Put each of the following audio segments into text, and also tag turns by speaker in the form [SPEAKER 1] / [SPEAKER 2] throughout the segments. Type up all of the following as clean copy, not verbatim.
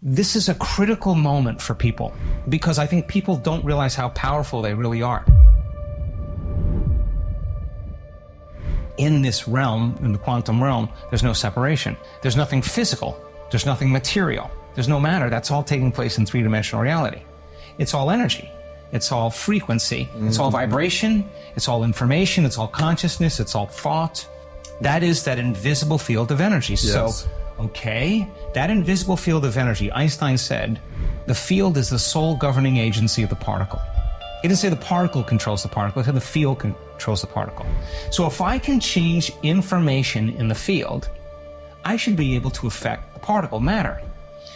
[SPEAKER 1] This is a critical moment for people because I think people don't realize how powerful they really are. In this realm, in the quantum realm, there's no separation. There's nothing physical. There's nothing material. There's no matter. That's all taking place in three-dimensional reality. It's all energy. It's all frequency. It's all vibration. It's all information. It's all consciousness. It's all thought. That is that invisible field of energy.
[SPEAKER 2] Yes.
[SPEAKER 1] So, okay, that invisible field of energy, Einstein said, the field is the sole governing agency of the particle. He didn't say the particle controls the particle, he said the field controls the particle. So if I can change information in the field, I should be able to affect the particle matter.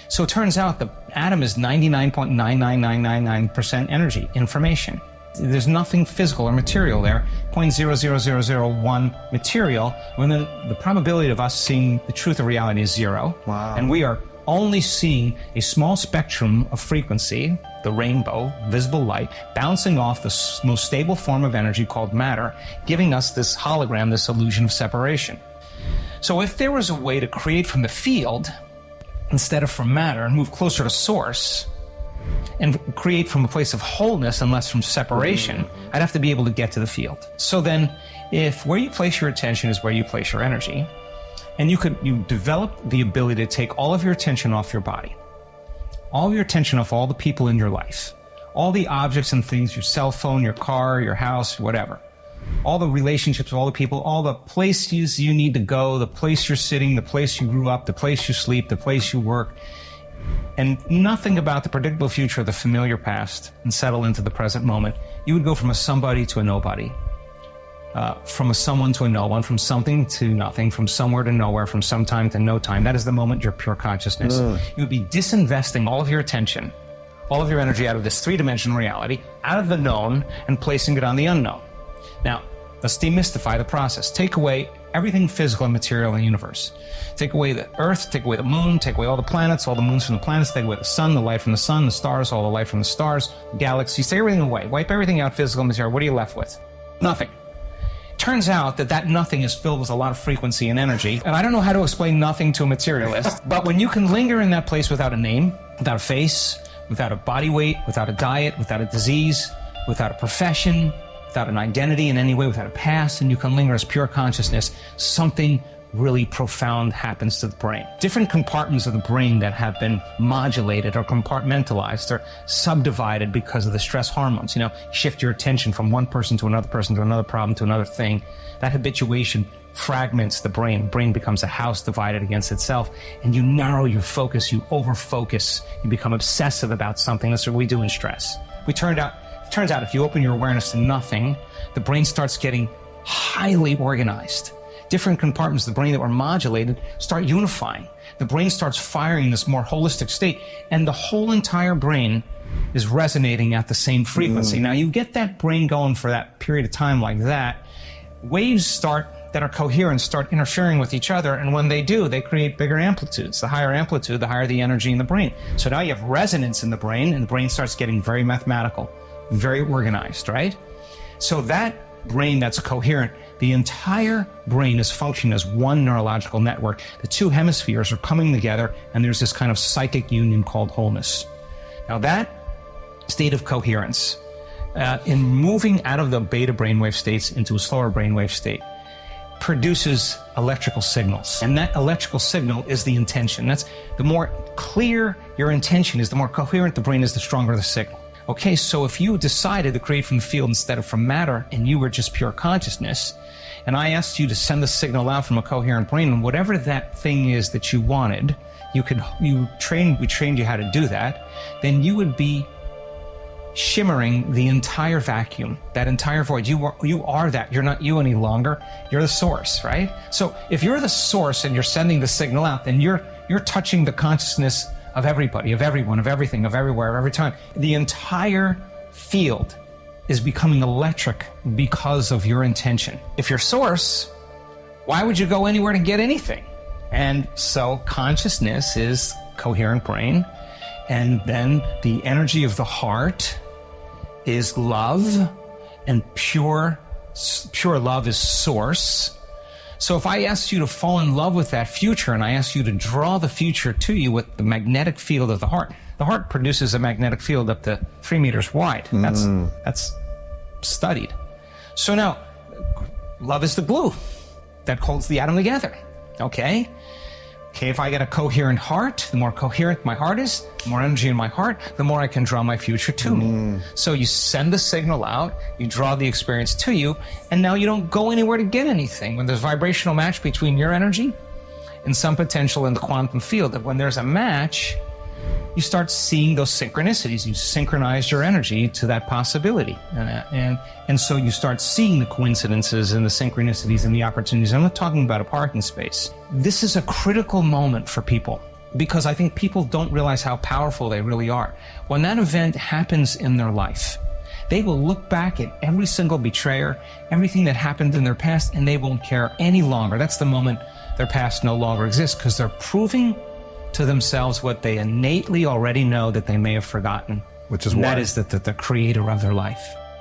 [SPEAKER 1] So it turns out the atom is 99.99999% energy, information. There's nothing physical or material there, 0.00001 material, when the probability of us seeing the truth of reality is 0.
[SPEAKER 2] Wow.
[SPEAKER 1] And we are only seeing a small spectrum of frequency, the rainbow, visible light, bouncing off the most stable form of energy called matter, giving us this hologram, this illusion of separation. So if there was a way to create from the field instead of from matter and move closer to source and create from a place of wholeness and less from separation, I'd have to be able to get to the field. So then if where you place your attention is where you place your energy, and you develop the ability to take all of your attention off your body, all of your attention off all the people in your life, all the objects and things, your cell phone, your car, your house, whatever, all the relationships, all the people, all the places you need to go, the place you're sitting, the place you grew up, the place you sleep, the place you work, and nothing about the predictable future or the familiar past, and settle into the present moment. You would go from a somebody to a nobody. From a someone to a no one, from something to nothing, from somewhere to nowhere, from some time to no time. That is the moment you're pure consciousness. You would be disinvesting all of your attention, all of your energy out of this three-dimensional reality, out of the known, and placing it on the unknown. Now, let's demystify the process. Take away everything physical and material in the universe. Take away the earth, take away the moon, take away all the planets, all the moons from the planets, take away the sun, the light from the sun, the stars, all the light from the stars, galaxies, take everything away. Wipe everything out, physical and material. What are you left with? Nothing. Turns out that nothing is filled with a lot of frequency and energy, and I don't know how to explain nothing to a materialist, but when you can linger in that place without a name, without a face, without a body weight, without a diet, without a disease, without a profession, without an identity in any way, without a past, and you can linger as pure consciousness, something really profound happens to the brain. Different compartments of the brain that have been modulated or compartmentalized or subdivided because of the stress hormones, shift your attention from one person to another problem to another thing. That habituation fragments the brain. The brain becomes a house divided against itself, and you narrow your focus, you over-focus, you become obsessive about something. That's what we do in stress. It turns out if you open your awareness to nothing, the brain starts getting highly organized. Different compartments of the brain that were modulated start unifying. The brain starts firing in this more holistic state, and the whole entire brain is resonating at the same frequency. Now, you get that brain going for that period of time like that, waves that are coherent start interfering with each other, and when they do, they create bigger amplitudes. The higher amplitude, the higher the energy in the brain. So now you have resonance in the brain, and the brain starts getting very mathematical, very organized, right? So that brain that's coherent, the entire brain is functioning as one neurological network. The two hemispheres are coming together, and there's this kind of psychic union called wholeness. Now that state of coherence, in moving out of the beta brainwave states into a slower brainwave state, produces electrical signals. And that electrical signal is the intention. That's the more clear your intention is, the more coherent the brain is, the stronger the signal. Okay, so if you decided to create from the field instead of from matter, and you were just pure consciousness, and I asked you to send the signal out from a coherent brain, and whatever that thing is that you wanted, we trained you how to do that, then you would be shimmering the entire vacuum, that entire void. You are that. You're not you any longer. You're the source, right? So if you're the source and you're sending the signal out, then you're touching the consciousness of everybody, of everyone, of everything, of everywhere, of every time. The entire field is becoming electric because of your intention. If you're source, why would you go anywhere to get anything? And so consciousness is coherent brain, and then the energy of the heart is love, and pure love is source. So if I asked you to fall in love with that future and I asked you to draw the future to you with the magnetic field of the heart produces a magnetic field up to 3 meters wide. That's studied. So now, love is the glue that holds the atom together. Okay, if I get a coherent heart, the more coherent my heart is, the more energy in my heart, the more I can draw my future to me. So you send the signal out, you draw the experience to you, and now you don't go anywhere to get anything. When there's a vibrational match between your energy and some potential in the quantum field, that when there's a match, you start seeing those synchronicities. You synchronize your energy to that possibility. And so you start seeing the coincidences and the synchronicities and the opportunities. I'm not talking about a parking space. This is a critical moment for people because I think people don't realize how powerful they really are. When that event happens in their life, they will look back at every single betrayer, everything that happened in their past, and they won't care any longer. That's the moment their past no longer exists because they're proving to themselves what they innately already know that they may have forgotten.
[SPEAKER 2] Which is
[SPEAKER 1] and
[SPEAKER 2] why?
[SPEAKER 1] That is that the creator of their life.